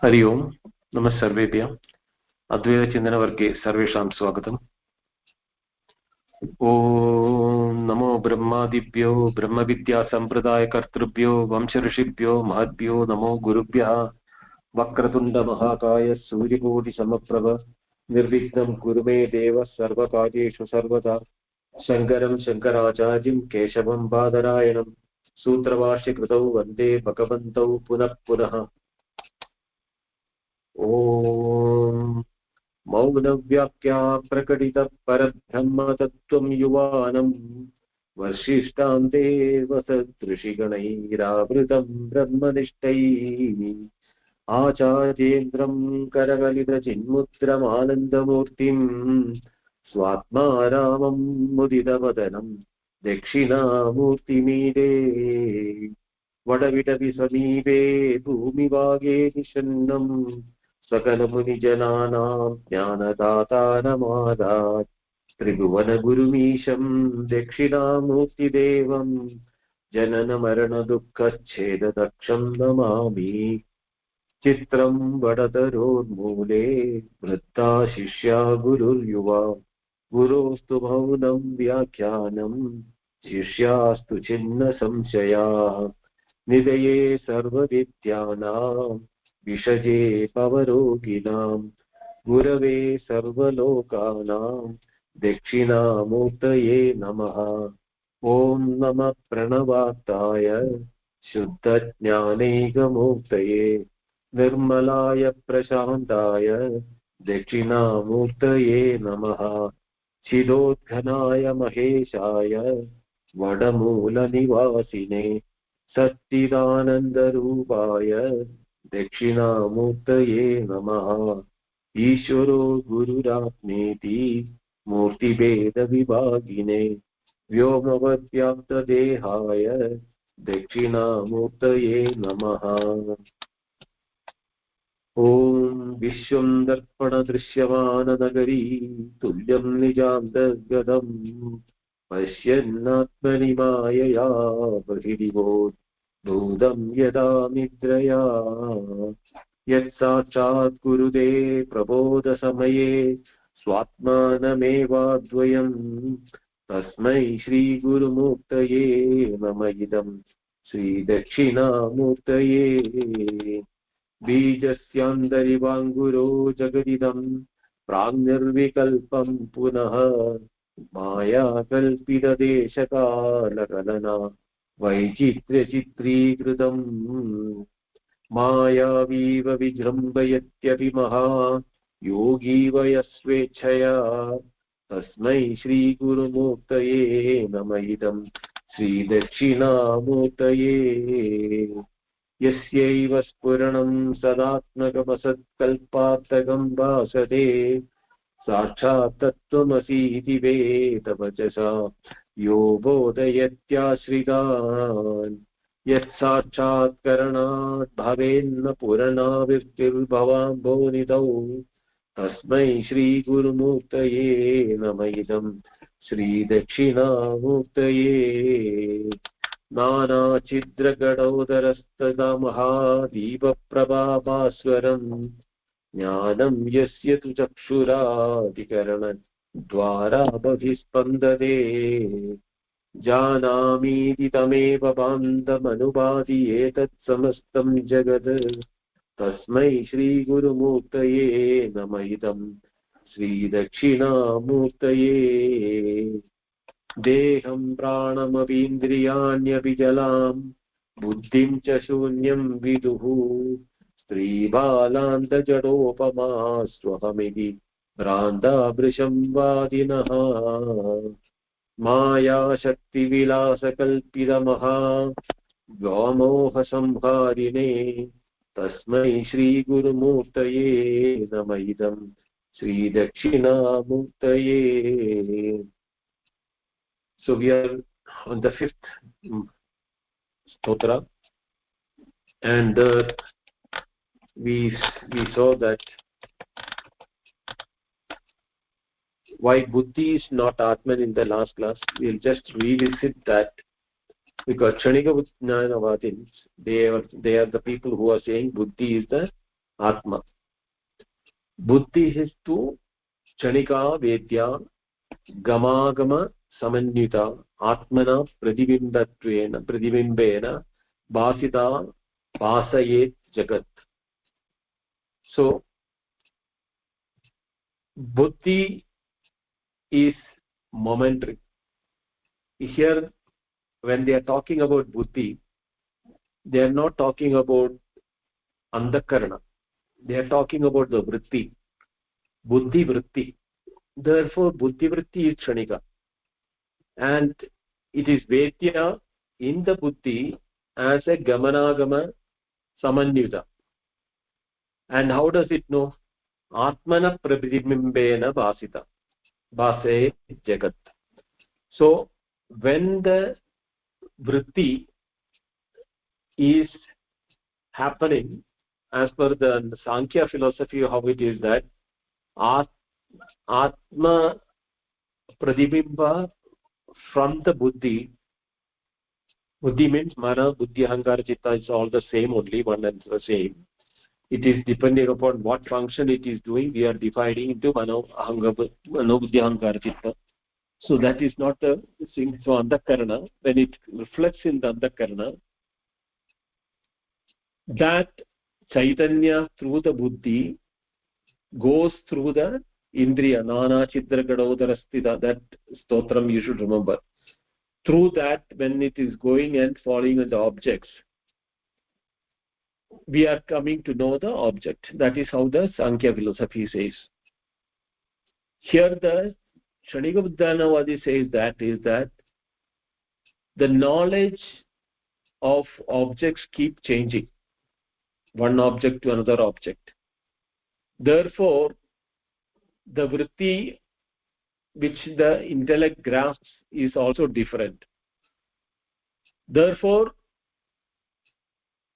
हरि ओम् नमः सर्वेभ्यः अद्वैतचिन्तनवर्गे सर्वेषां स्वागतम्। ॐ नमो ब्रह्मादिभ्यो ब्रह्मविद्यासम्प्रदायकर्तृभ्यो वंशऋषिभ्यो महद्भ्यो नमो गुरुभ्यः। वक्रतुण्डमहाकाय सूर्यकोटिसमप्रभ निर्विघ्नं कुरु मे देव सर्वकार्येषु सर्वदा। शङ्करं शङ्कराचार्यं केशवं बादरायणं सूत्रभाष्यकृतौ वन्दे भगवन्तौ पुनः पुनः। ॐ मौनव्याख्या प्रकटितः परब्रह्मतत्त्वं युवानं वर्षिष्ठां देवसदृशिगणैरावृतं ब्रह्मनिष्ठैः आचार्येन्द्रं करकलितचिन्मुद्रमानन्दमूर्तिं स्वात्मा रामं मुदितवदनं दक्षिणामूर्तिमीडे वडविटपि समीपे भूमिभागे निषन्नं सकलमुनिजनानां ज्ञानदातारमादात् त्रिभुवनगुरुमीशं दक्षिणामूर्तिदेवं जननमरणदुःखच्छेददक्षं नमामि। चित्रं वडतरोर्मूले वृत्ता शिष्या गुरुर्युवा गुरोस्तु मौनं व्याख्यानं शिष्यास्तु छिन्न संशयाः निधये सर्वविद्यानां विषजे भवरोगिणां गुरवे सर्वलोकानां दक्षिणामूर्तये नमः। ॐ नमः प्रणवार्ताय शुद्धज्ञानैकमूर्तये निर्मलाय प्रशान्ताय दक्षिणामूर्तये नमः। चिदोद्घनाय महेशाय वडमूलनिवासिने सच्चिदानन्दरूपाय दक्षिणामूर्तये नमः। ईश्वरो गुरुरात्मेति मूर्तिभेदविभागिने व्योमवद्व्याप्तदेहाय दक्षिणामूर्तये नमः। ॐ विश्वं दर्पणदृश्यमाननगरी तुल्यं निजान्तर्गतम् पश्यन्नात्मनि मायया बहिरिवोद्धूतं यदा निद्रया यत्साक्षात् कुरुते प्रबोधसमये स्वात्मानमेवाद्वयम् तस्मै श्रीगुरुमूर्तये नम इदं श्रीदक्षिणामूर्तये। बीजस्यान्तरिवाङ्गुरो जगदिदं प्राङ्निर्विकल्पं पुनः मायाकल्पितदेशकालकलना वैचित्र्यचित्रीकृतम् मायावीव विजृम्भयत्यपि महा योगी वयस्वेच्छया तस्मै श्रीगुरुमूर्तये नम इदं श्रीदक्षिणामूर्तये। यस्यैव स्फुरणं सदात्मकमसत्कल्पार्थकं भासते साक्षात् तत्त्वमसीति वेदवचसा यो बोधयत्याश्रितान् यत्साक्षात्करणात् भवेन्न पुरणाविर्भवाम्भोनिधौ तस्मै श्रीगुरुमूर्तये नम इदं श्रीदक्षिणामूर्तये। नानाछिद्रगडोदरस्तदा महादीपप्रभाभास्वरम् ज्ञानं यस्य तु चक्षुराधिकरणद्वारा बहिस्पन्दते जानामीति तमेव बान्धमनुभाति एतत् समस्तं जगत् तस्मै श्रीगुरुमूर्तये नम इदं श्रीदक्षिणामूर्तये। देहं प्राणमपीन्द्रियाण्यपि जलां बुद्धिं च शून्यं विदुः स्त्रीबालान्तजडोपमा स्वहमिति भ्रान्ताभृशं वादिनः मायाशक्तिविलासकल्पितमहा व्यामोहसंहारिणे तस्मै श्रीगुरुमूर्तये नम इदं श्रीदक्षिणामूर्तये। So we are on the fifth stotra, and we saw that why buddhi is not Atman in the last class. We'll just revisit that because Kshanika Vijnanavadins, they are the people who are saying buddhi is the Atma. Buddhi is tu Chanika Vedya Gamagama Samanyuta Atmana Pradibimbena Bhasita Bhasayet Jagat. So Buddhi is momentary. Here, when they are talking about Buddhi, they are not talking about Andakarana. They are talking about the Vritti, Buddhi Vritti. Therefore, Buddhi Vritti is Kshanika. And it is Vedya in the Buddhi as a Gamanagama Samanyuta. And how does it know? Atmana Prabhibimbena Bhasita. Bhase Jagat. So, when the Vritti is happening, as per the Sankhya philosophy, how it is that Atma Pradibimba from the Buddhi. Buddhi means Mana, Buddhi, Ahankara, Chitta is all the same, only one and the same. It is depending upon what function it is doing. We are dividing into Mano, Buddhi, Ahankara, Chitta. So that is not the thing. So Andakarana, when it reflects in the Andakarana, that Chaitanya through the Buddhi goes through the Indriya, Nana Chidra Gadodara Sthita, that Stotram you should remember. Through that, when it is going and falling on the objects, we are coming to know the object. That is how the Sankhya philosophy says. Here the Kshanika Buddhanavadi says that is that the knowledge of objects keep changing, one object to another object. Therefore, the vritti which the intellect grasps is also different. Therefore,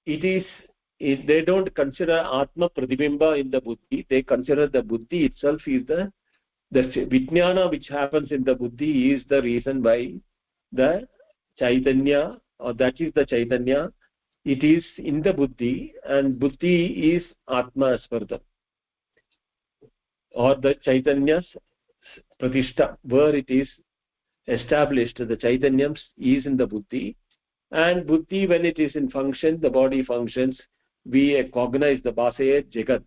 they don't consider Atma Pradibimba in the Buddhi. They consider the Buddhi itself is the Vijnana which happens in the Buddhi is the reason why the Chaitanya, or that is the Chaitanya, it is in the Buddhi, and Buddhi is Atma as per them. Or the Chaitanya's Pratishta, where it is established, the Chaitanyam is in the Buddhi, and Buddhi, when it is in function, the body functions, we cognize the Bhasayat Jagat,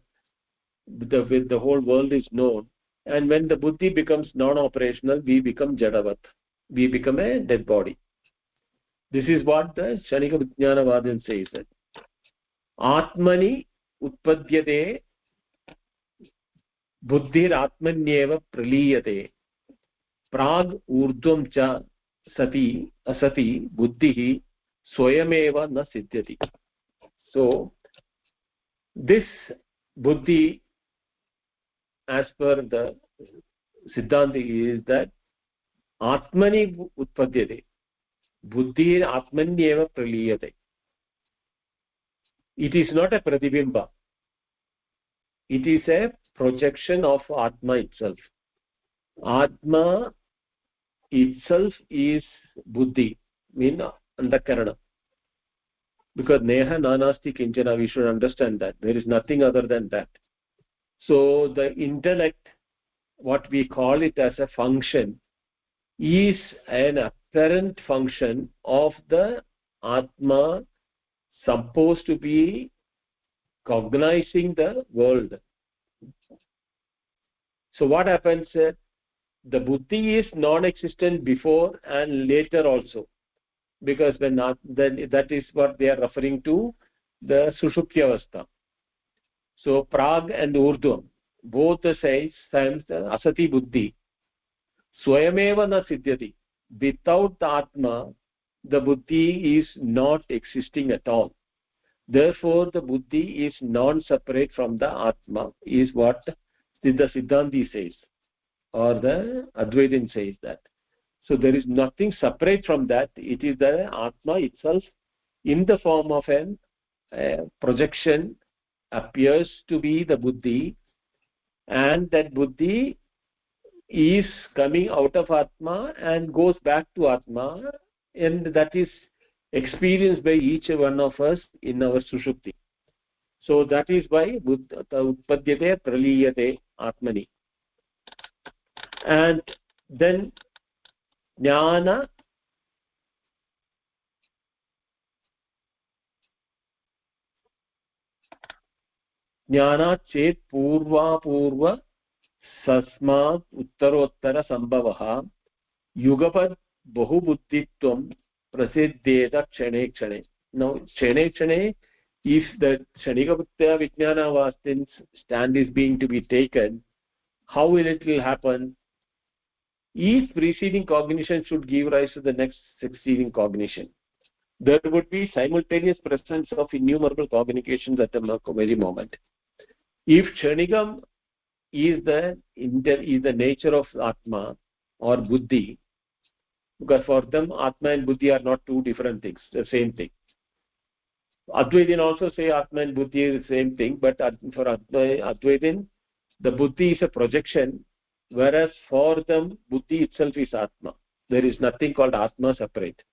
the whole world is known, and when the Buddhi becomes non-operational, we become Jadavat, we become a dead body. This is what the Kshanika Vijnanavadan says, that Atmani Utpadyate Buddhir Atmanyeva Praliyate Prag Urdhvam Cha Sati Asati Buddhihi Swayameva Na Siddhyati. So this Buddhi, as per the Siddhanti, is that Atmani Utpadyate Buddhir Atmanyeva Praliyate. It is not a Pratibimba. It is a projection of Atma itself. Atma itself is Buddhi, mean Andakarana. Because Neha Nanasti Kinchana, we should understand that. There is nothing other than that. So the intellect, what we call it as a function, is an apparent function of the Atma supposed to be cognizing the world. So what happens? The Buddhi is non-existent before and later also, because when not, then that is what they are referring to, the Sushupti Avastha. So Prag and Urdhvam, both the times Asati Buddhi, Swayameva na Siddhyati. Without the Atma, the Buddhi is not existing at all. Therefore, the Buddhi is non-separate from the Atma, is what the Siddhanti says, or the Advaitin says that. So there is nothing separate from that. It is the Atma itself in the form of an projection appears to be the Buddhi, and that Buddhi is coming out of Atma and goes back to Atma, and that is experienced by each one of us in our Sushupti. So that is why utpadyate praliyate atmani. And then jnana chet purva sasmat uttarottara sambhavah yugapad bahubuddhitvam prasiddheta kshane kshane. Now kshane kshane, if the kshanika vijnana stand is being to be taken, how will it will happen? Each preceding cognition should give rise to the next succeeding cognition. There would be simultaneous presence of innumerable cognitions at the very moment. If kshanikam is the nature of atma or buddhi, because for them atma and buddhi are not two different things, the same thing. Advaitin also say atma and buddhi is the same thing, but for Advaitin, the buddhi is a projection, whereas for them buddhi itself is atma. There is nothing called atma separate.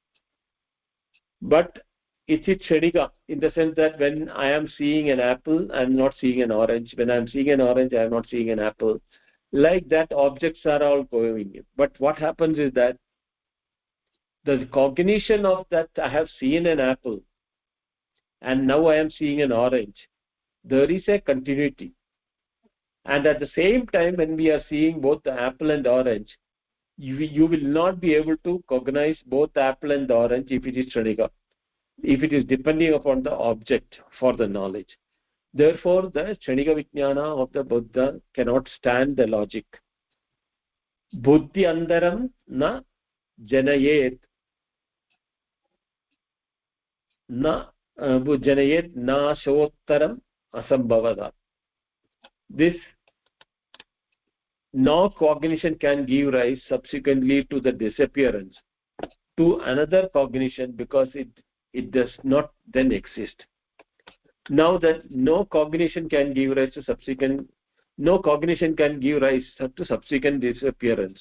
But it's kshanika in the sense that when I am seeing an apple, I am not seeing an orange. When I am seeing an orange, I am not seeing an apple. Like that, objects are all going. But what happens is that the cognition of that I have seen an apple and now I am seeing an orange, there is a continuity. And at the same time, when we are seeing both the apple and orange, you will not be able to cognize both apple and orange if it is kshanika, if it is depending upon the object for the knowledge. Therefore, the kshanika vijnana of the Buddha cannot stand the logic. Buddhi andaram na janayet na janayet na shottaram asambhavada. This no cognition can give rise subsequently to the disappearance to another cognition, because it does not then exist. Now that no cognition can give rise to subsequent disappearance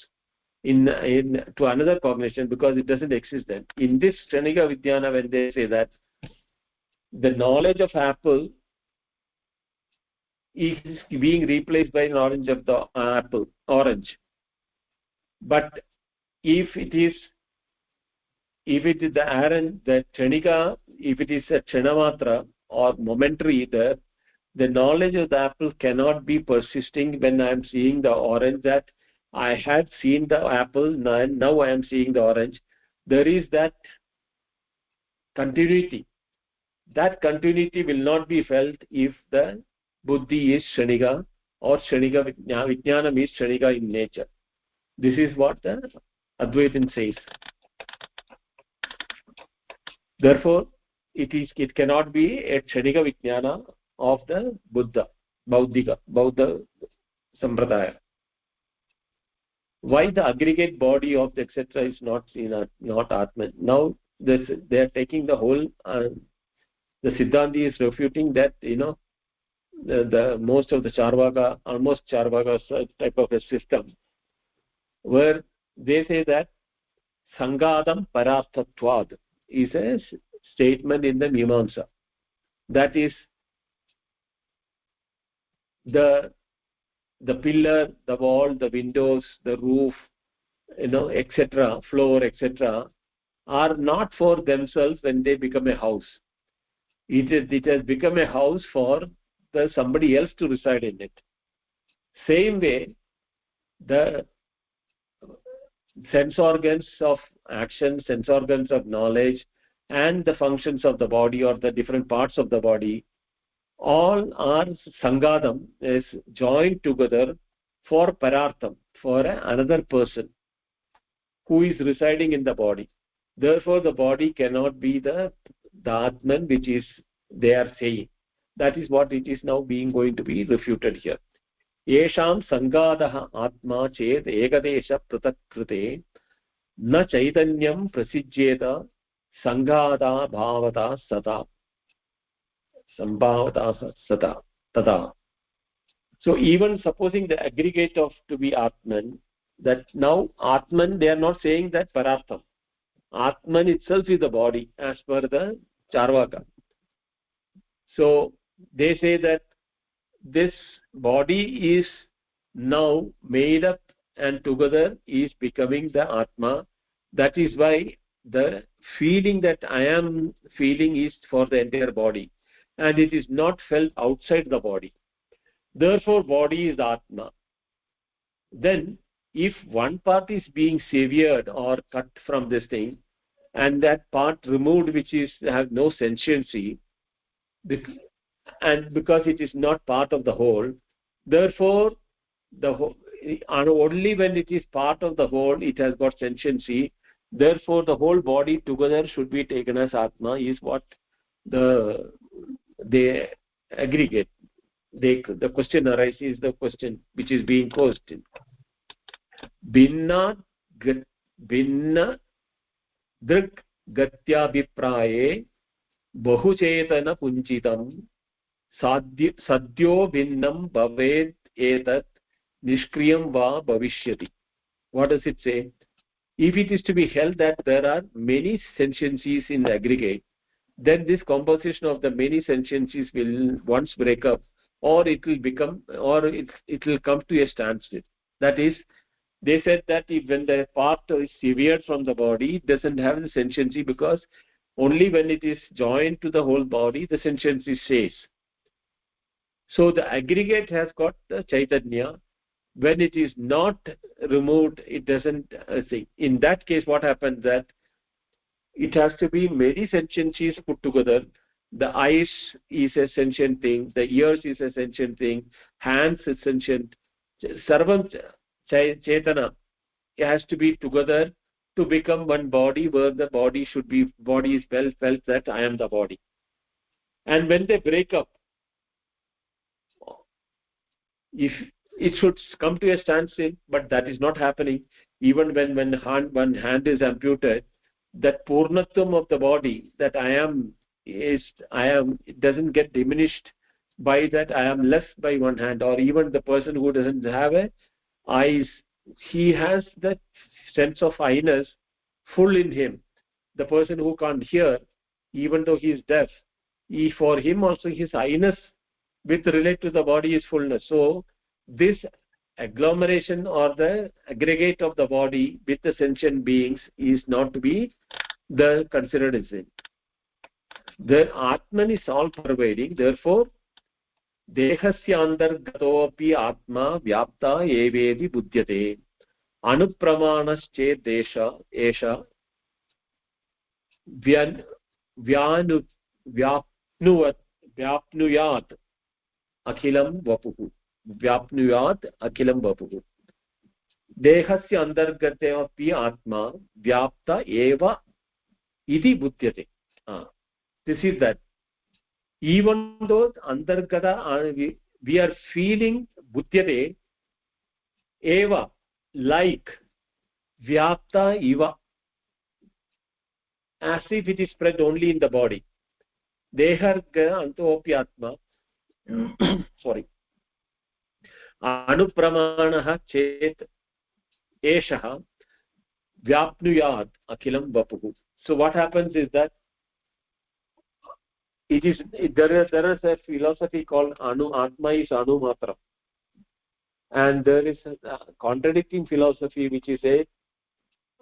to another cognition, because it doesn't exist then. In this kshanika vijnana, when they say that the knowledge of apple is being replaced by knowledge of the orange, but if it is the kshanika, if it is a kshanamatra or momentary, the knowledge of the apple cannot be persisting when I am seeing the orange, that I had seen the apple and now I am seeing the orange. There is that continuity. That continuity will not be felt if the buddhi is kshanika or kshanika vijnanam is kshanika in nature. This is what the Advaitin says. Therefore, it cannot be a kshanika vijnana of the Buddha sampradaya. Why the aggregate body of the etc. is not Atman? Now they are taking the whole. The Siddhanti is refuting that the most of the Charvaka, almost Charvaka type of a system, where they say that Sangadam Pararthatvad is a statement in the Mimamsa. That is, the pillar, the wall, the windows, the roof, etc., floor, etc., are not for themselves when they become a house. It has become a house for somebody else to reside in it. Same way, the sense organs of action, sense organs of knowledge, and the functions of the body or the different parts of the body, all are sangadam, is joined together for parartham, for another person who is residing in the body. Therefore, the body cannot be the Atman, which is they are saying. That is what it is now going to be refuted here. Yesham sangadaha atma ched ekadesha pratakrite na chaitanyam prasijjeta sangada bhavata sata. Sambhavata sata tada. So even supposing the aggregate of to be Atman, that now Atman, they are not saying that Parartham. Atman itself is the body as per the Charvaka. So they say that this body is now made up and together is becoming the Atma. That is why the feeling that I am feeling is for the entire body, and it is not felt outside the body. Therefore, body is Atma. Then, if one part is being severed or cut from this thing, and that part removed which is have no sentiency, and because it is not part of the whole, therefore the whole, and only when it is part of the whole it has got sentiency. Therefore the whole body together should be taken as Atma, is what they aggregate. The question arises, the question which is being posed: भिन्न भिन्न दृक् गत्याभिप्राये बहुचेतन पुञ्जितं सद्यो भिन्नं भवेत् एतत् निष्क्रियं वा भविष्यति. What does it say? If it is to be held that there are many sentiencies in the aggregate, then this composition of the many sentiencies will once break up, or it will become, or it will come to a standstill. That is, they said that when the part is severed from the body, it doesn't have the sentiency, because only when it is joined to the whole body the sentiency stays. So the aggregate has got the Chaitanya. When it is not removed, it doesn't see. In that case, what happens that it has to be many sentiencies put together. The eyes is a sentient thing, the ears is a sentient thing, hands is sentient. Sarvam Chaitana has to be together to become one body, where the body should be, body is well felt that I am the body. And when they break up, if it should come to a standstill, but that is not happening. Even when one hand is amputated, that purnatvam of the body, that I am, it doesn't get diminished by that I am less by one hand. Or even the person who doesn't have eyes, he has that sense of I-ness full in him. The person who can't hear, even though he is deaf, for him also his I-ness with relate to the body is fullness. So this agglomeration or the aggregate of the body with the sentient beings is not to be the considered as it. The Atman is all pervading. Therefore, dehasya antargatopi atma vyapta evedi buddhyate anupramanas-chet desha esha vyapnuyat akhilam vapuhu. Vyapnuyat akhilam vapuhu. Dehasya antargate atma vyapta eva iti buddhyate. This is that. Even though antargata, we are feeling buddhyate eva, like vyapta eva, as if it is spread only in the body. Deharga antopi atma sorry, anupramanah chet esha vyapnuyat akhilam vapuhu. So what happens is that there is a philosophy called Atma is Anu Matra, and there is a contradicting philosophy which is a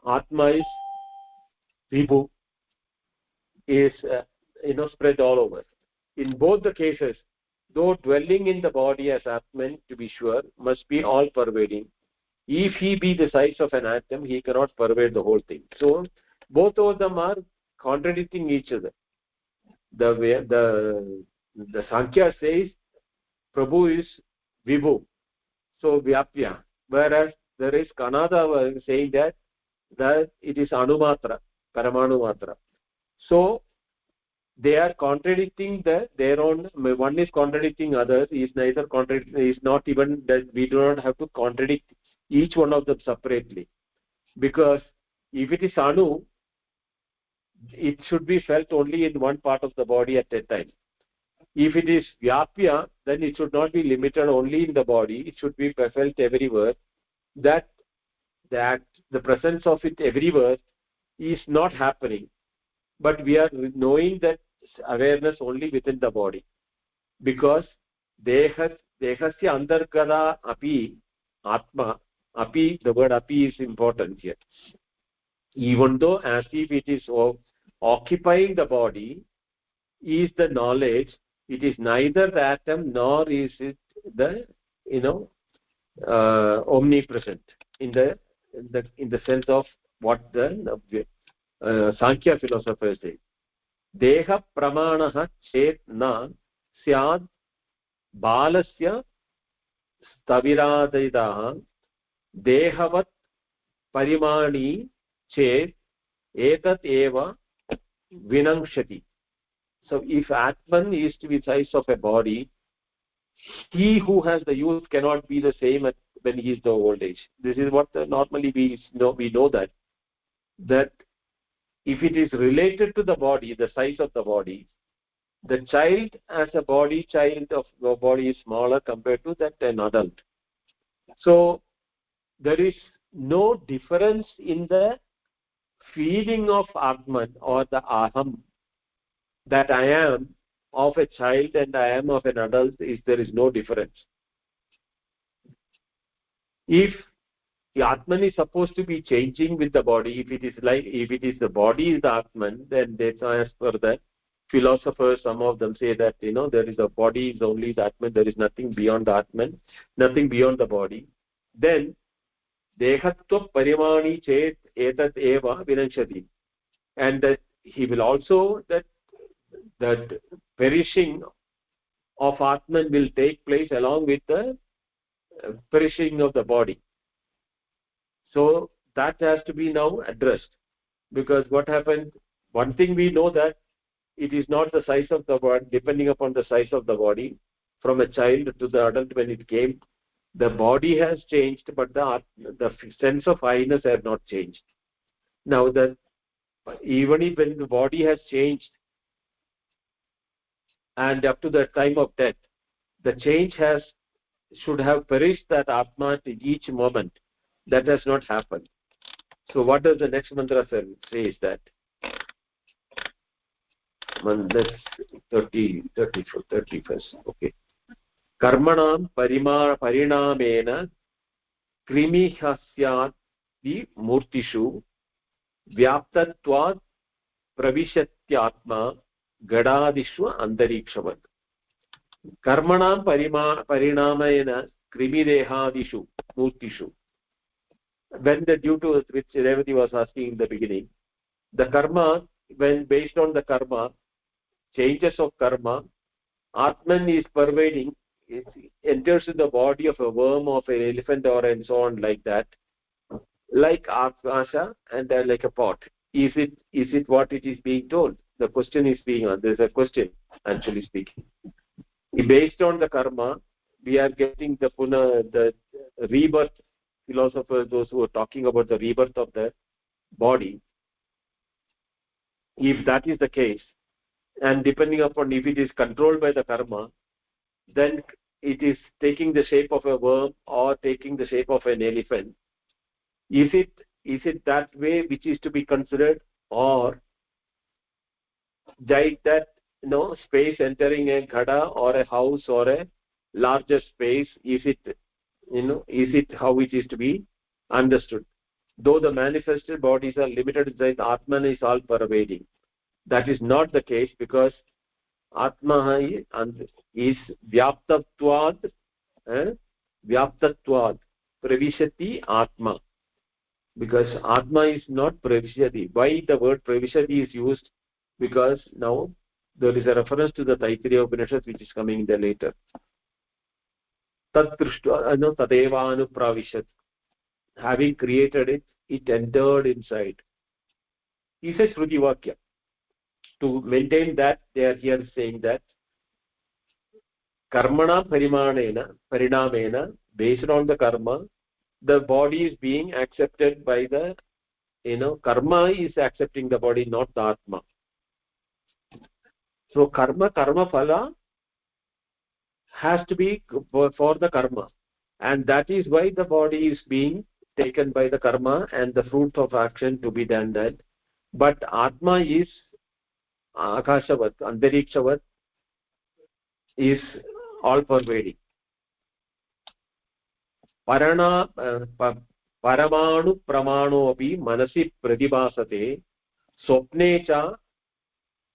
Atma is Vibhu, is spread all over. In both the cases, though dwelling in the body as Atman, to be sure, must be all pervading. If he be the size of an atom, he cannot pervade the whole thing. So both of them are contradicting each other. The Sankhya says Prabhu is Vibhu, so Vyapya, whereas there is Kanada saying that it is Anumatra, Paramanu Matra. So they are contradicting their own. One is contradicting others. Is neither contradicting. Is not even that we do not have to contradict each one of them separately, because if it is Anu, it should be felt only in one part of the body at a time. If it is Vyapya, then it should not be limited only in the body. It should be felt everywhere. That the presence of it everywhere is not happening, but we are knowing that awareness only within the body. because dehasya antargata api atma. Api, the word api is important here. Even though as if it is occupying the body, is the knowledge, it is neither the atom nor is it the omnipresent in the sense of what the Sankhya philosophers say. Deha pramanaha chet na syad balasya staviradayidaha dehavat parimani chet etat eva vinangshati. So if Atman is to be the size of a body, he who has the youth cannot be the same when he is the old age. This is what normally we know that if it is related to the body, the size of the body, the child as a child of the body is smaller compared to that an adult. So there is no difference in the feeling of Atman or the Aham, that I am of a child and I am of an adult. There is no difference. If the Atman is supposed to be changing with the body, if it is the body is the Atman, then that's as per the philosophers, some of them say that there is a body is only the Atman, there is nothing beyond the Atman, nothing beyond the body. Then dehatva parimani chet etat eva vinanshati, and that he will also that perishing of Atman will take place along with the perishing of the body. So that has to be now addressed, because what happened, one thing we know that it is not the size of the body, depending upon the size of the body, from a child to the adult when it came, the body has changed, but the sense of I-ness has not changed. Now even if when the body has changed and up to the time of death, the change should have perished that Atma in each moment. That has not happened. So what does the next mantra say is that? That's 31st. Okay. Karmanam parinamena krimihasyat di murtishu vyaptatvat pravishatyatma gadadishva antarikshavad. Karmanam parinamena krimidehadishu murtishu. When due to which Revati was asking in the beginning, the karma, when based on the karma, changes of karma, Atman is pervading, it enters in the body of a worm, of an elephant, or and so on, like that, like Akasha and like a pot. Is it what it is being told? The question is being on. There's a question, actually speaking. Based on the karma, we are getting the rebirth. Philosophers, those who are talking about the rebirth of the body, if that is the case, and depending upon if it is controlled by the karma, then it is taking the shape of a worm or taking the shape of an elephant. Is it that way which is to be considered, or like that space entering a ghada or a house or a larger space? Is it how it is to be understood? Though the manifested bodies are limited in size, Atman is all pervading. That is not the case, because Atma is vyaptatvad pravishati Atma, because Atma is not pravishati. Why the word pravishati is used? Because now there is a reference to the Taittiriya Upanishad which is coming there later. Tadeva anupravishat. Having created it, it entered inside. He says Shruti Vakya. To maintain that, they are here saying that karmana parinamena, based on the karma, the body is being accepted by the karma is accepting the body, not the Atma. So karma phala has to be for the karma, and that is why the body is being taken by the karma and the fruit of action to be done that. But Atma is akashavat, antarikshavat, is all pervading. Paramanu pramano api manasi pradibhasate swapne cha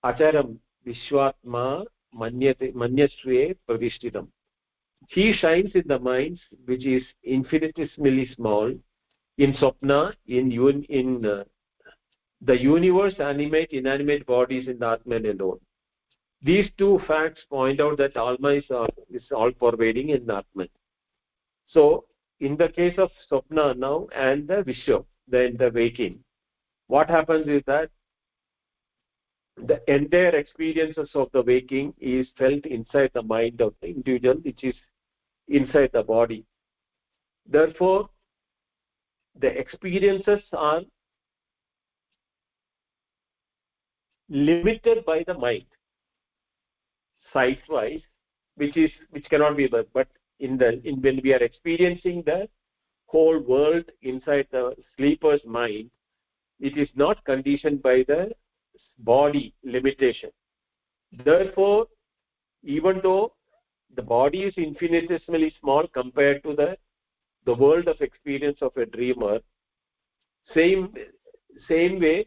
acharam vishwatma manyasve pradishtitam. He shines in the mind which is infinitesimally small. In swapna, the universe, animate, inanimate bodies in the Atman alone. These two facts point out that Alma is all pervading in the Atman. So, in the case of swapna now and the Vishwa, the waking, what happens is that the entire experiences of the waking is felt inside the mind of the individual, which is inside the body. Therefore, the experiences are limited by the mind, sight-wise, which cannot be, but when we are experiencing the whole world inside the sleeper's mind, it is not conditioned by the body limitation. Therefore, even though the body is infinitesimally small compared to the world of experience of a dreamer, same way,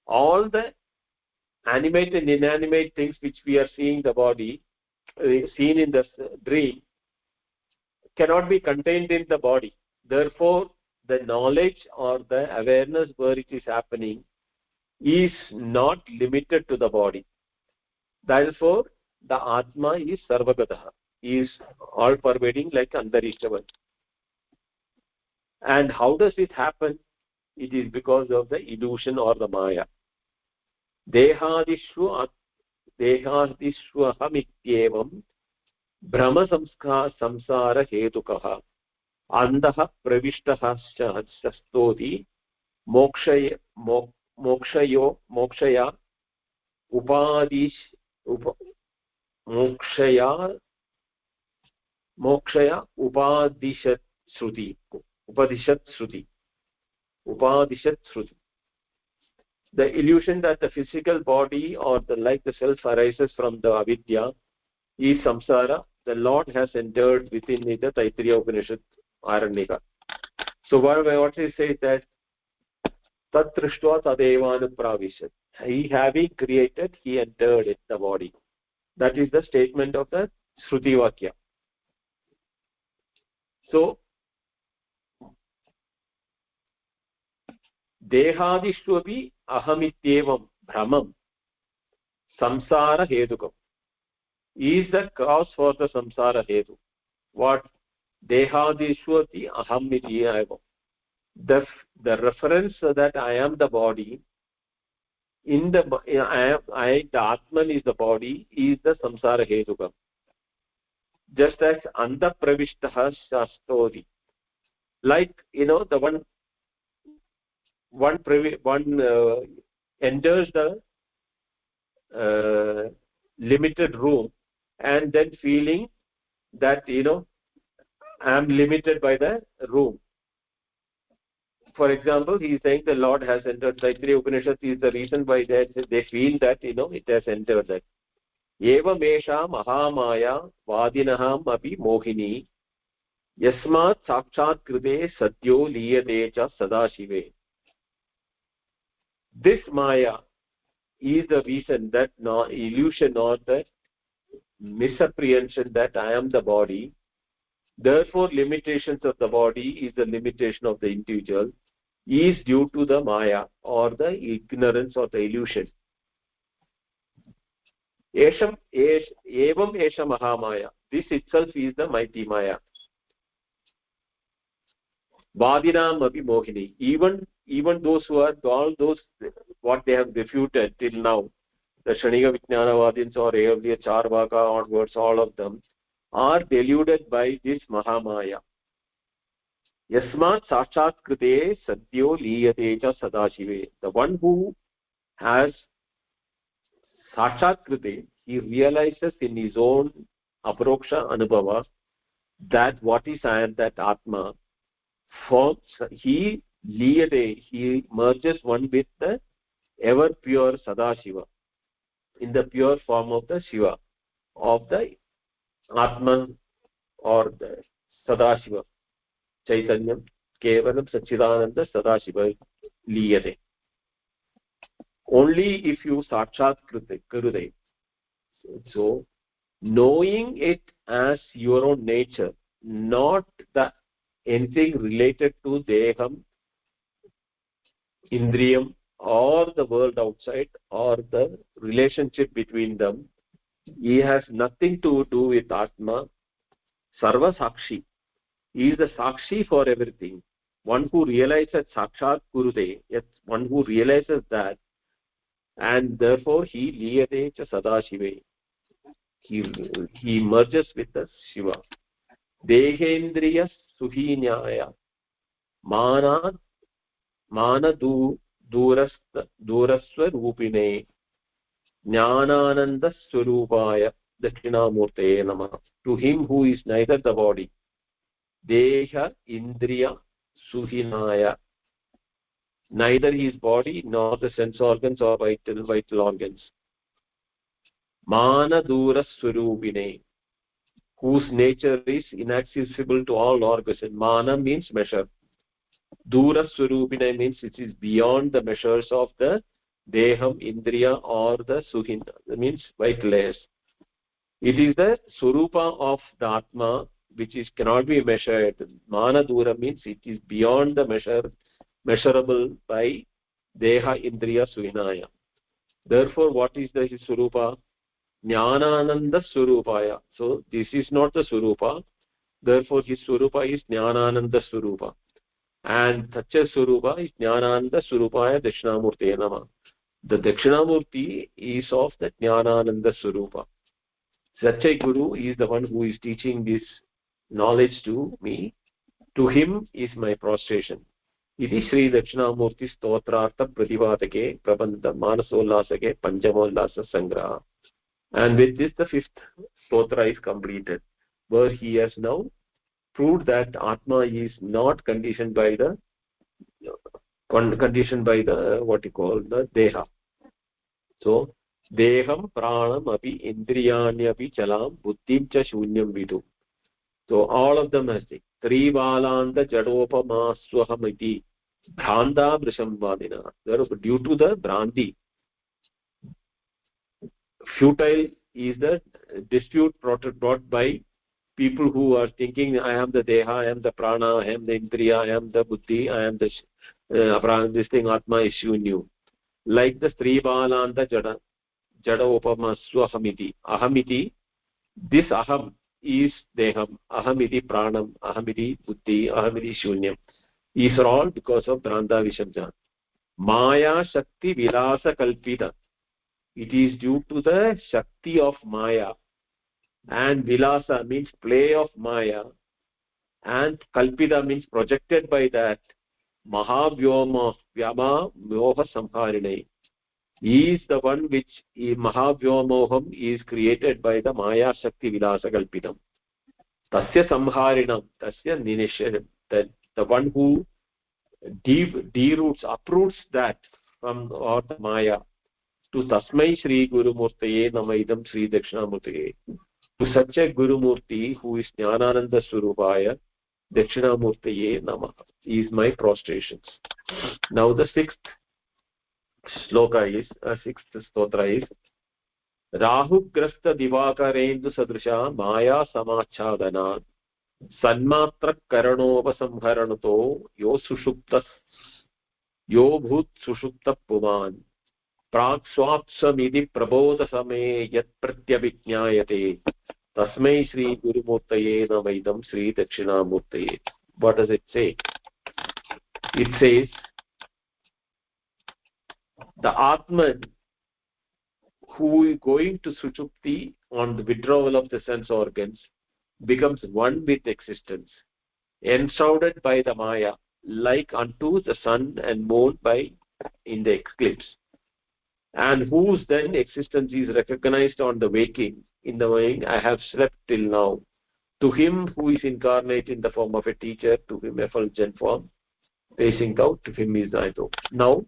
all the animate and inanimate things which we are seeing the body, seen in the dream, cannot be contained in the body. Therefore, the knowledge or the awareness where it is happening is not limited to the body. Therefore, the Atma is Sarvagataha, is all pervading like Antarishtavan. And how does it happen? It is because of the illusion or the Maya. Dehadishvu ahamityevam brahma samsara hetukaha andaha pravishtaha stoti mokshaya upadishat shruti. The illusion that the physical body or like the self arises from the avidya is samsara. The Lord has entered within it, the Taittiriya Upanishad Aranyaka. So what he says that tat trishtva tadevanu pravishat. He having created, he entered in the body. That is the statement of the Shruti Vakya. So dehadishtu api ahamityevam brahmam samsara hedukam is the cause for the samsara hetu. What? Dehadishtu api ahamityevam. The reference that I am the body, the Atman is the body, is the samsara hetukam. Just as anta pravishtaha shastori, like the one enters the limited room and then feeling that I am limited by the room. For example, he is saying the Lord has entered. Taittiriya Upanishad is the reason why they feel that it has entered that. Eva mesha mahamaya vadinaham api mohini yasmat sakshat krite sadyo liyate cha sadashive. This Maya is the reason, that illusion or the misapprehension that I am the body. Therefore, limitations of the body is the limitation of the individual, is due to the Maya or the ignorance or the illusion. Evam Esha Mahamaya. This itself is the mighty Maya. Vadinam api mohini. Even those who are, all those what they have refuted till now, the Shaniga Vijnanavadins or earlier Charvaka onwards, all of them are deluded by this Mahamaya. Yasmat Sachat Krite Sadyo Liyate cha Sadashive. The one who has Sachat Krite, he realizes in his own Aproksha Anubhava that what is I am, that Atma. For he liyate, he merges one with the ever pure Sadashiva. in the pure form of the Shiva, of the Atman or the Sadashiva. Chaitanyam Kevalam Sachidananda Sadashiva Liyate. Only if you Sakshat Karute. So, knowing it as your own nature, not the anything related to Deham, Indriyam, or the world outside, or the relationship between them, he has nothing to do with Atma. Sarva Sakshi. He is the Sakshi for everything. One who realizes Sakshat Kurute, one who realizes that, and therefore he Liyate cha Sadashive. He merges with the Shiva. Dehendriya Suhinyaya Mana Durasva Rupine Jnanananda Swarupaya Dakshinamurthe Namah. To him who is neither the body, Deha Indriya Suhinaya, neither his body nor the sense organs or vital organs. Manadura Swarupine, whose nature is inaccessible to all organs. Mana means measure. Dura Swarupine means it is beyond the measures of the Deham, Indriya or the Suhina. That means vital layers. It is the Swarupa of the Atma which is cannot be measured. Manadura means it is beyond the measurable by Deha, Indriya, Suhinaya. Therefore, what is his Swarupa? Jnanananda Swarupaya. So, this is not the Swarupa. Therefore, his Swarupa is Jnanananda Swarupa. And such a Swarupa is Jnanananda Swarupaya Dakshinamurthe Nama. The Dakshinamurti is of the Jnanananda Swarupa. Such a Guru is the one who is teaching this knowledge to me. To him is my prostration. Iti Sri Dakshinamurthy Stotrartha Pratipatake Prabandha Manasollasake Panchamollasa Sangraha. And with this the fifth stotra is completed, where he has now proved that Atma is not conditioned by the what you call the Deha. So Deham Pranam Api Indriyani Api Chalam Buddhim Cha Shunyam Vidu. So all of them has the Trivalanda Jadopama Swahamiti Bhranda Brisham Vadina. Therefore, due to the Brandi, futile is the dispute brought by people who are thinking, I am the Deha, I am the Prana, I am the Indriya, I am the Buddhi, I am the this thing, Atma is Shunyu. Like the Stribalanda Jada Upama Swahamiti. Ahamiti, this Aham is Deham, Ahamiti Pranam, Ahamiti Buddhi, Ahamiti Shunyam. These are all because of Branda Vishamja. Maya Shakti Vilasa Kalpita. It is due to the Shakti of Maya. And Vilasa means play of Maya. And Kalpita means projected by that. Mahavyoma Vyama Moha Samharinai. He is the one which Mahavyomoham is created by the Maya Shakti Vilasa Kalpitam. Tasya Samharinam, Tasya Ninishanam. The one who uproots that from or the Maya. To Tasmai Sri Guru Murtaye Namaidam Sri Dakshinamurtaye. To such a Guru Murti who is Jnanananda Swarupaya Dakshinamurtaye Namaha is my prostrations. Now the sixth stotra is Rahu Grasta Divakarendu Sadrisha Maya Samachadana Sanmatra Karanova Samharanato Yo Sushuptas Yo Bhut Sushupta Puman Prakswapsamidi Prabodha Same Yat Pratyabhiඥayate Tasmai Sri Gurumurtaye Namaidam Sri Dakshinamurtaye. What does it say? It says the Atman who is going to Sushupti on the withdrawal of the sense organs becomes one with existence, enshrouded by the Maya, like unto the sun and moon in the eclipse, and whose then existence is recognized on the waking, in the way I have slept till now. To him who is incarnate in the form of a teacher, to him effulgent form, facing out, to him is Naito. Now,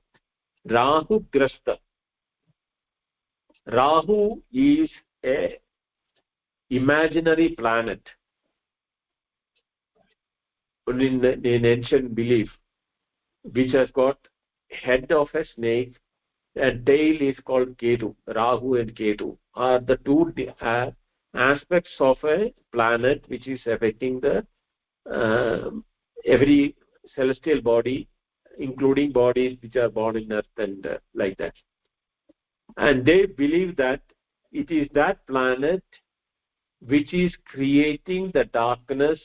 Rahu Grasta. Rahu is a imaginary planet in ancient belief, which has got head of a snake and tail is called Ketu. Rahu and Ketu are the two aspects of a planet which is affecting the every celestial body, including bodies which are born in earth and like that. And they believe that it is that planet which is creating the darkness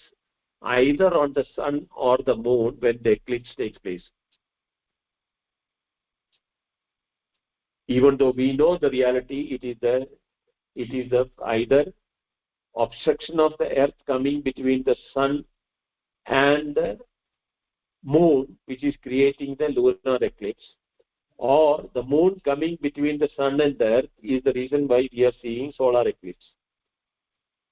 either on the sun or the moon when the eclipse takes place. Even though we know the reality, it is the either obstruction of the earth coming between the sun and the moon, which is creating the lunar eclipse, or the moon coming between the sun and the earth is the reason why we are seeing solar eclipse.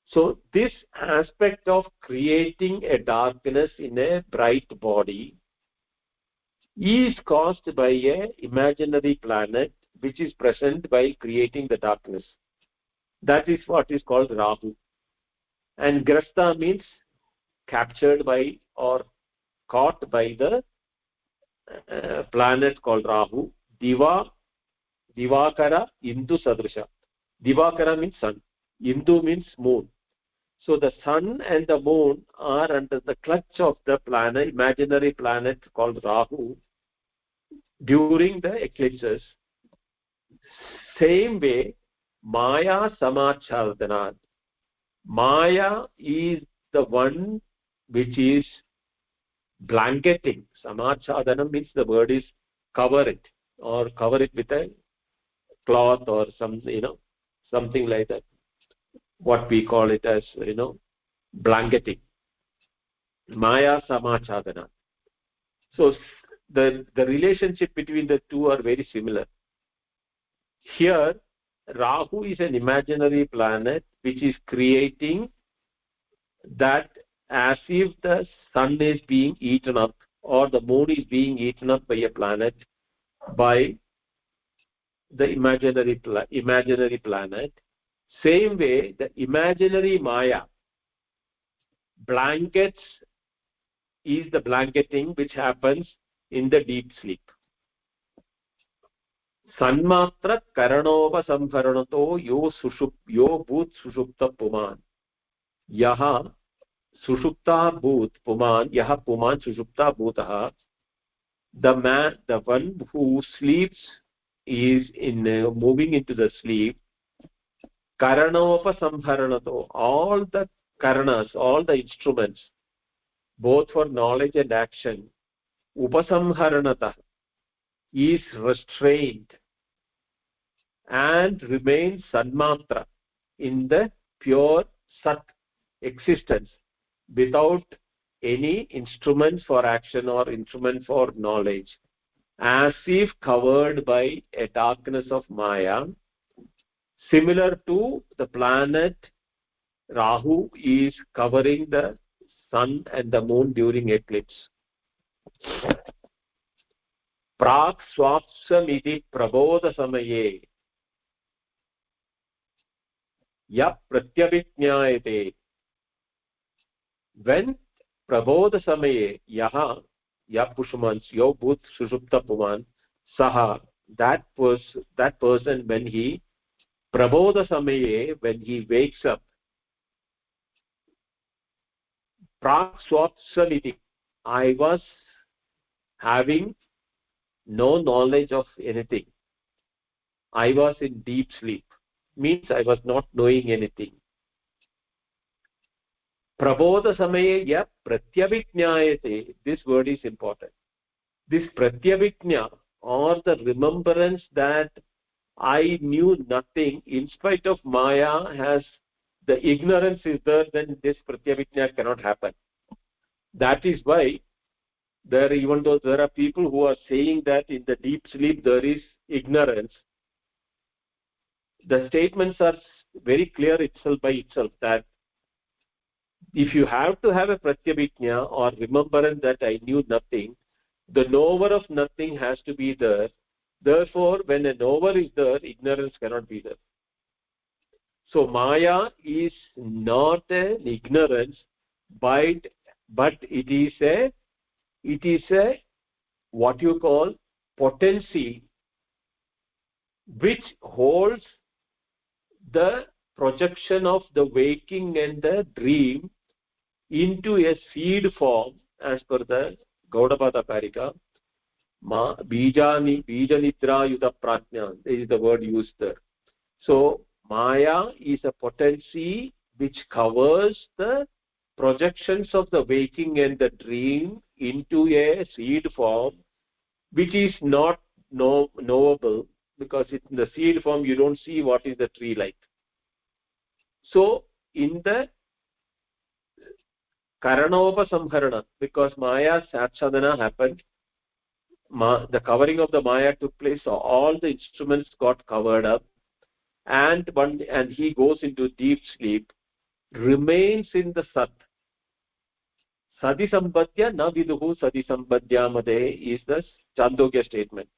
So this aspect of creating a darkness in a bright body is caused by an imaginary planet which is present by creating the darkness. That is what is called Rahu. And Grasta means captured by or caught by the planet called Rahu. Divakara, Indu Sadrisha. Divakara means sun. Indu means moon. So the sun and the moon are under the clutch of the planet, imaginary planet called Rahu during the eclipses. Same way, Maya Samachadana. Maya is the one which is blanketing. Samachadana means the word is cover it or cover it with a cloth or some, something like that. What we call it as, blanketing. Maya Samachadana. So the relationship between the two are very similar. Here, Rahu is an imaginary planet which is creating that as if the sun is being eaten up or the moon is being eaten up by a planet, by the imaginary planet. Same way, the imaginary Maya blankets is the blanketing which happens in the deep sleep. Sanmatra karanova samharanato yo bhut sushupta puman. Yaha sushupta bhut puman, yaha puman sushupta bhutaha. The one who sleeps is in moving into the sleep. Karanova samharanato, all the karanas, all the instruments, both for knowledge and action, upasamharanata, is restrained and remains sanmatra, in the pure sat existence, without any instruments for action or instrument for knowledge, as if covered by a darkness of Maya, similar to the planet Rahu is covering the sun and the moon during eclipse. Prak swapsamiti prabodha samaye ya pratyabhijñāyate. When prabodha samaye yaha ya pushmans yo bhut sushupta puman saha, that person, when he prabodha samaye, when he wakes up, prak swapsamiti, I was having no knowledge of anything. I was in deep sleep. Means I was not knowing anything. Prabodha samaye ya pratyabhijñāyate. This word is important. This pratyabhijñā, or the remembrance that I knew nothing, in spite of Maya, has the ignorance is there, then this pratyabhijñā cannot happen. That is why even though there are people who are saying that in the deep sleep there is ignorance, the statements are very clear by itself that if you have to have a pratyabhijñā or remembrance that I knew nothing, the knower of nothing has to be there, Therefore, when a knower is there, ignorance cannot be there. So Maya is not an ignorance, but it is a what you call potency which holds the projection of the waking and the dream into a seed form, as per the Gaudapada Karika. Bijani Bijanidra Yuta Prajna is the word used there. So Maya is a potency which covers the projections of the waking and the dream into a seed form, which is not knowable, because in the seed form you don't see what is the tree like. So in the Karanaupasamharana, because Maya's Satsadhana happened, the covering of the Maya took place, so all the instruments got covered up, and he goes into deep sleep, remains in the Sat. Sadi Sambadhya na viduhu Sadi Sambadhya Made is the Chandogya statement.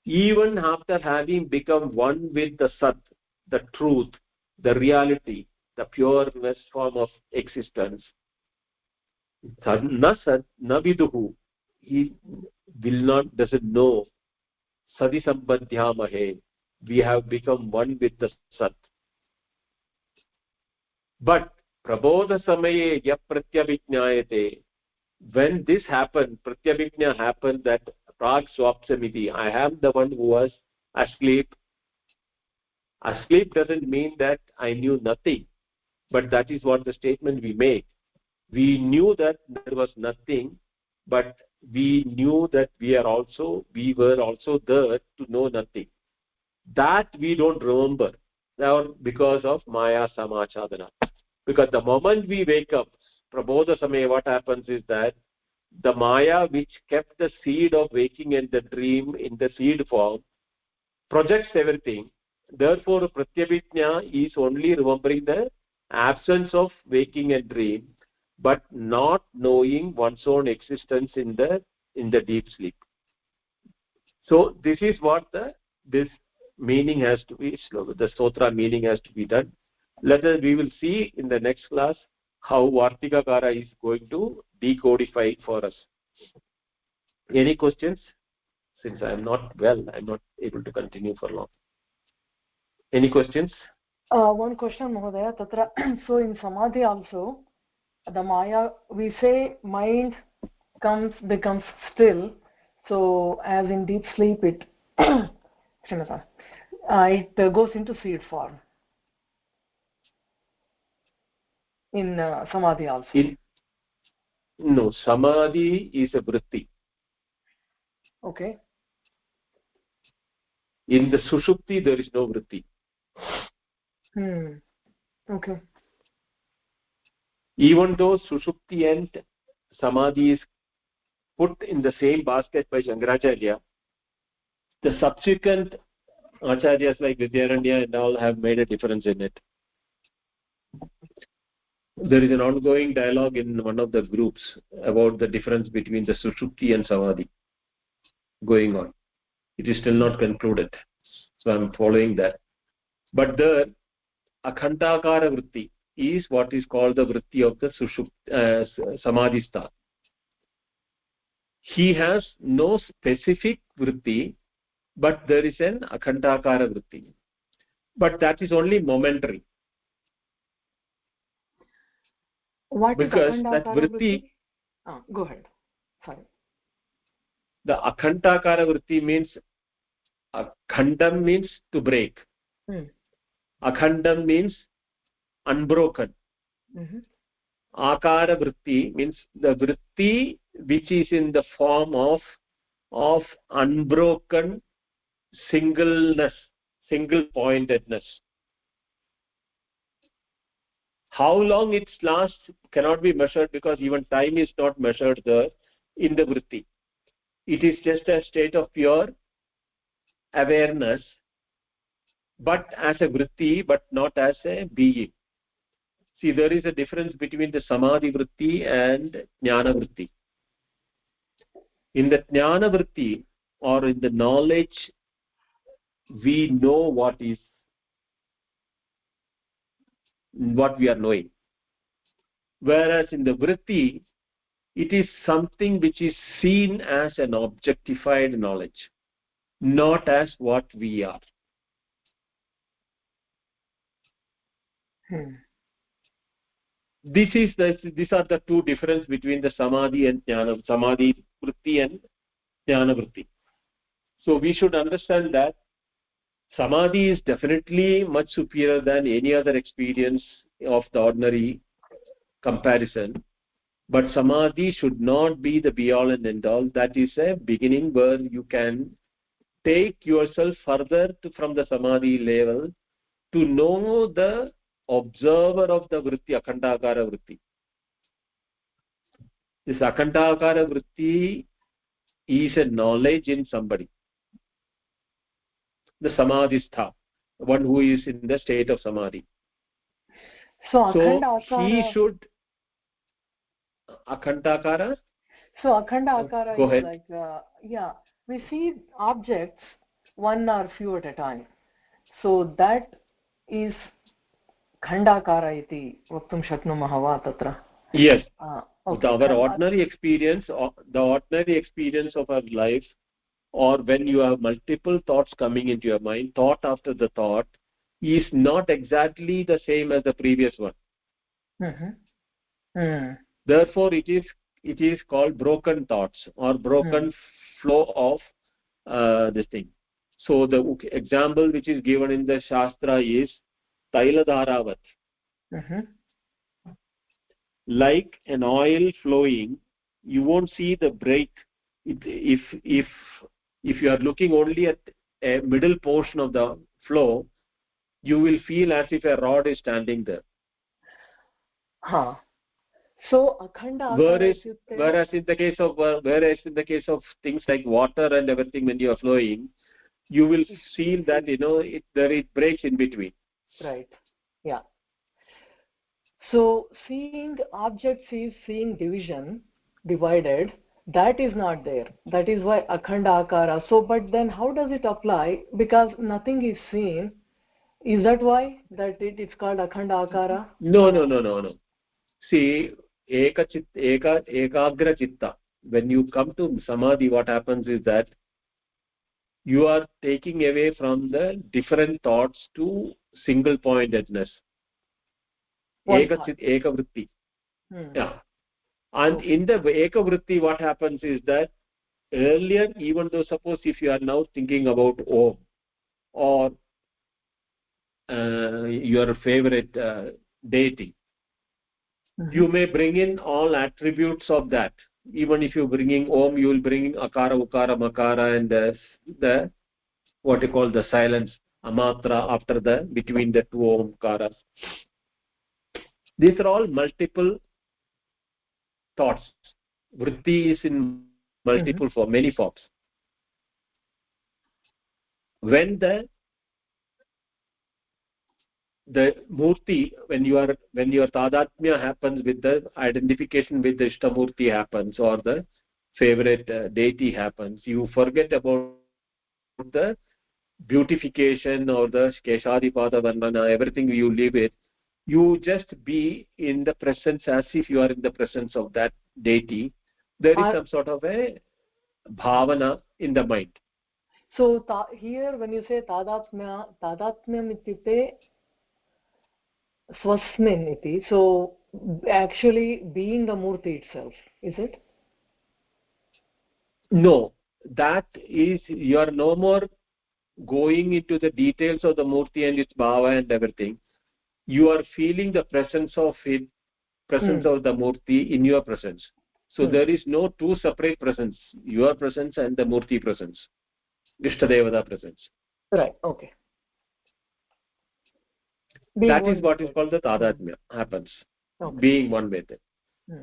Even after having become one with the Sat, the truth, the reality, the pureness form of existence, na viduhu, he doesn't know. Sadi Sambadhyamahe, we have become one with the Sat. But Prabodha Samaye ya Pratyabhijnayate, when this happened, Pratyabhijna happened, that Prag Swapsamiti, I am the one who was asleep. Asleep doesn't mean that I knew nothing, but that is what the statement we make. We knew that there was nothing, but we knew that we were also there to know nothing. That we don't remember now because of Maya Samachadana. Because the moment we wake up, Prabodha Samaya, what happens is that the Maya which kept the seed of waking and the dream in the seed form projects everything. Therefore, Pratyabhijna is only remembering the absence of waking and dream, but not knowing one's own existence in the deep sleep. So this is what this meaning has to be, the Stotra meaning has to be done. We will see in the next class how Vartikakara is going to decodify it for us. Any questions? Since I am not well, I am not able to continue for long. Any questions? One question, Mahodaya. Tatra, so in Samadhi also, the Maya, we say mind becomes still. So as in deep sleep, it it goes into seed form. In Samadhi also. No, Samadhi is a vritti. Okay. In the Sushupti, there is no vritti. Okay. Even though Sushupti and Samadhi is put in the same basket by Shankaracharya, the subsequent Acharyas like Vidyaranya and all have made a difference in it. There is an ongoing dialogue in one of the groups about the difference between the Sushupti and Samadhi going on. It is still not concluded. So I am following that. But the Akhantakara vritti is what is called the vritti of the Samadhistha. He has no specific vritti, but there is an Akhantakara vritti. But that is only momentary. What because is that vritti, go ahead. Sorry. The Akhantakara vritti means, Akhandam means to break. Akhandam means unbroken. Akara vritti means the vritti which is in the form of unbroken singleness, single pointedness. How long it lasts cannot be measured, because even time is not measured there in the vritti. It is just a state of pure awareness, but as a vritti, but not as a being. See, there is a difference between the Samadhi vritti and Jnana vritti. In the Jnana vritti, or in the knowledge we know what we are knowing. Whereas in the vritti, it is something which is seen as an objectified knowledge, not as what we are. These are the two differences between the samadhi and jnana, samadhi vritti and jnana vritti. So we should understand that samadhi is definitely much superior than any other experience of the ordinary comparison. But samadhi should not be the be all and end all. That is a beginning where you can take yourself further from the samadhi level to know the observer of the vritti, akhandakara vritti. This akhandakara vritti is a knowledge in somebody, the samadhistha, one who is in the state of samadhi. So he should akhandakara. So akhandakara Go is ahead. like we see objects one or few at a time. So that is khandakara iti vaktum shaknumah va tatra. Yes. Okay. Our ordinary experience, the ordinary experience of our life, or when you have multiple thoughts coming into your mind, thought after the thought, is not exactly the same as the previous one. Therefore, it is called broken thoughts or broken flow of this thing. So the example which is given in the Shastra is Tailadharavat. Like an oil flowing, you won't see the break. If you are looking only at a middle portion of the flow, you will feel as if a rod is standing there. So akhanda whereas in the case of things like water and everything, when you are flowing, you will feel that it breaks in between. Right. Yeah. So seeing objects is seeing divided. That is not there. That is why akhanda akara. So, but then how does it apply? Because nothing is seen. Is that why that it's called akhanda akara? No. See, ekagra chitta. When you come to samadhi, what happens is that you are taking away from the different thoughts to single pointedness. Ekavritti. Yeah. And in the ekavritti, what happens is that earlier, even though suppose if you are now thinking about Om or your favorite deity, you may bring in all attributes of that. Even if you bringing Om, you will bring akara, ukara, makara, and the what you call the silence amatra after the between the two omkaras. These are all multiple thoughts. Vritti is in multiple form, many forms. When the murti, when your tadatmya happens with the identification with the ishtamurti happens, or the favorite deity happens, you forget about the beautification or the keshadipada vandana, everything you leave it. You just be in the presence as if you are in the presence of that deity. There is some sort of a bhavana in the mind. So here when you say tadatmyam ityukte swasmin iti, so actually being the murti itself, is it? No, that is, you are no more going into the details of the murti and its bhava and everything. You are feeling the presence of the murti in your presence. So there is no two separate presence, your presence and the murti presence, Ishtadevata presence. Right, okay. That is what is called the tadatmya happens, being one with it.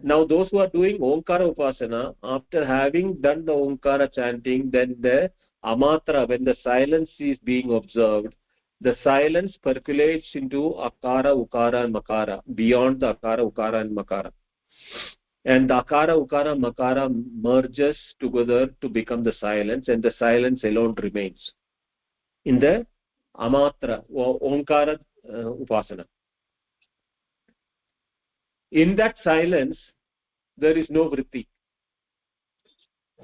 Now those who are doing Omkara Upasana, after having done the Omkara chanting, then the amatra, when the silence is being observed, the silence percolates into Akara, Ukara and Makara, beyond the Akara, Ukara and Makara. And the Akara, Ukara, Makara merges together to become the silence, and the silence alone remains. in the amatra or onkara upasana. In that silence there is no vritti.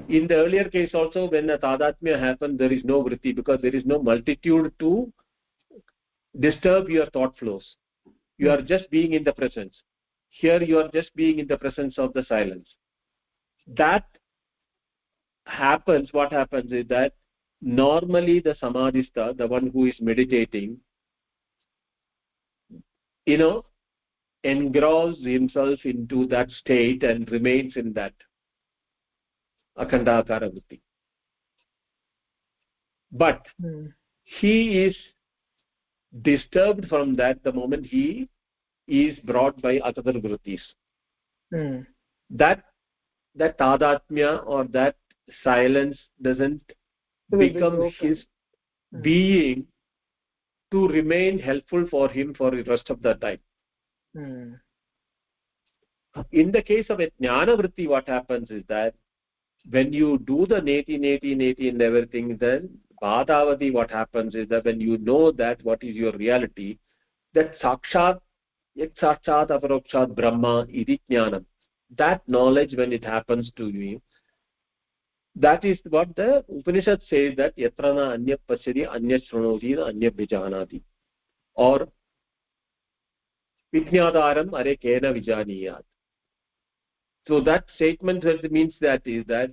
In the earlier case also, when a tadatmya happened, there is no vritti, because there is no multitude to disturb your thought flows. You are just being in the presence. Here you are just being in the presence of the silence. That happens, what happens is that normally the samadhista, the one who is meditating, engrosses himself into that state and remains in that akhandakara vritti. But he is disturbed from that the moment he is brought by other vrittis. That tadatmya or that silence doesn't become his being to remain helpful for him for the rest of the time. In the case of a jnana vritti, what happens is that when you do the neti and everything, then bhadavati, what happens is that when you know that what is your reality, that sakshat yat sakshat aparokshat brahma iti jnanam, that knowledge, when it happens to you, that is what the Upanishad says, that yatra na anya pashyati anya shrunoti anya vijanati, or vijnadaram are kena vijaniyat. So that statement means that is that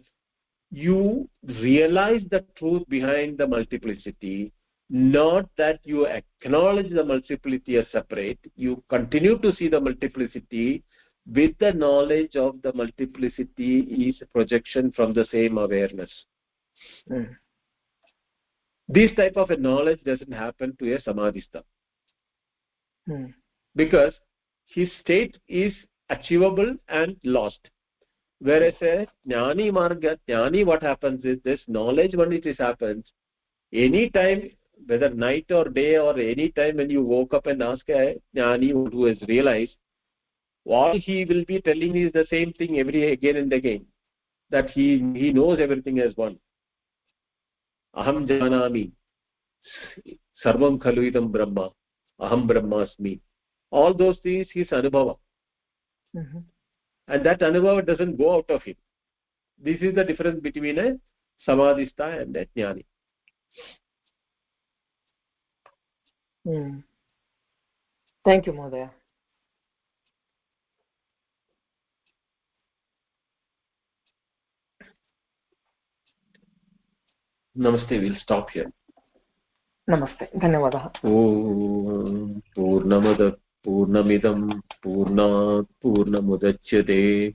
you realize the truth behind the multiplicity, not that you acknowledge the multiplicity as separate. You continue to see the multiplicity with the knowledge of the multiplicity is a projection from the same awareness. This type of a knowledge doesn't happen to a samadhista, because his state is achievable and lost. Whereas a jnani marga, jnani, what happens is this knowledge, when it happens, any time, whether night or day or any time when you woke up and ask a jnani who has realized, all he will be telling is the same thing again and again, that he knows everything as one. Aham janami sarvam khalu idam brahma, aham brahmasmi. All those things is anubhava. And that anubhava doesn't go out of him. This is the difference between a samadhista and a jnani. Thank you, Mahodaya. Namaste. We'll stop here. Namaste. Dhanyavadah. Om Purnamada Purnamidam Purnat Purnamudachyate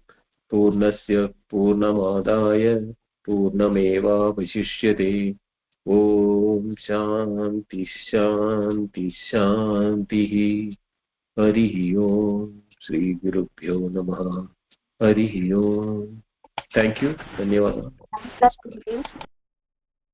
Purnasya Purnamadaya Purnameva Vashishyate. Om Shanti Shanti Shanti. Harihi Om. Shri Gurubhyo Namaha. Harihi Om. Thank you. Dhanyavada.